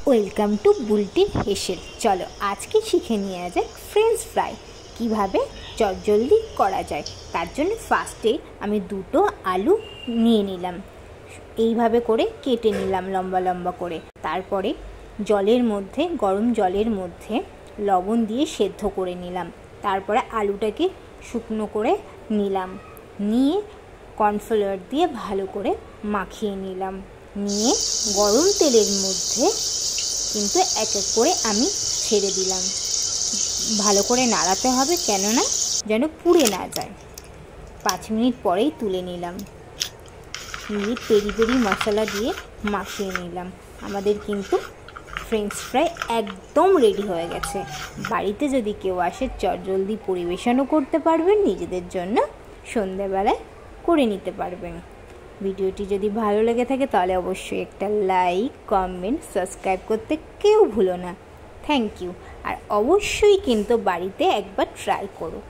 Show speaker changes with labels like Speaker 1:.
Speaker 1: Welcome to বুলটির হেসেল। চলো আজকে শিখে নিয়ে যাক ফ্রেঞ্চ ফ্রাই কীভাবে চটজলদি করা যায়। তার জন্য ফার্স্টে আমি দুটো আলু নিয়ে নিলাম, এইভাবে করে কেটে নিলাম লম্বা লম্বা করে। তারপরে গরম জলের মধ্যে লবণ দিয়ে সেদ্ধ করে নিলাম। তারপরে আলুটাকে শুকনো করে নিলাম, নিয়ে কর্নফ্লাওয়ার দিয়ে ভালো করে মাখিয়ে নিলাম। নিয়ে গরম তেলের মধ্যে কিন্তু এক এক করে আমি ছেড়ে দিলাম। ভালো করে নাড়াতে হবে, কেননা যেন পুড়ে না যায়। 5 মিনিট পরেই তুলে নিলাম, নিয়ে পেরি পেরি মশলা দিয়ে মাখিয়ে নিলাম। আমাদের কিন্তু ফ্রেঞ্চ ফ্রাই একদম রেডি হয়ে গেছে। বাড়িতে যদি কেউ আসে চটজলদি পরিবেশনও করতে পারবেন, নিজেদের জন্য সন্ধেবেলায় করে নিতে পারবেন। ভিডিওটি যদি ভালো লেগে থাকে তাহলে অবশ্যই একটা লাইক, কমেন্ট, সাবস্ক্রাইব করতে কেউ ভুলো না। Thank you. আর অবশ্যই কিন্তু বাড়িতে একবার ট্রাই করো।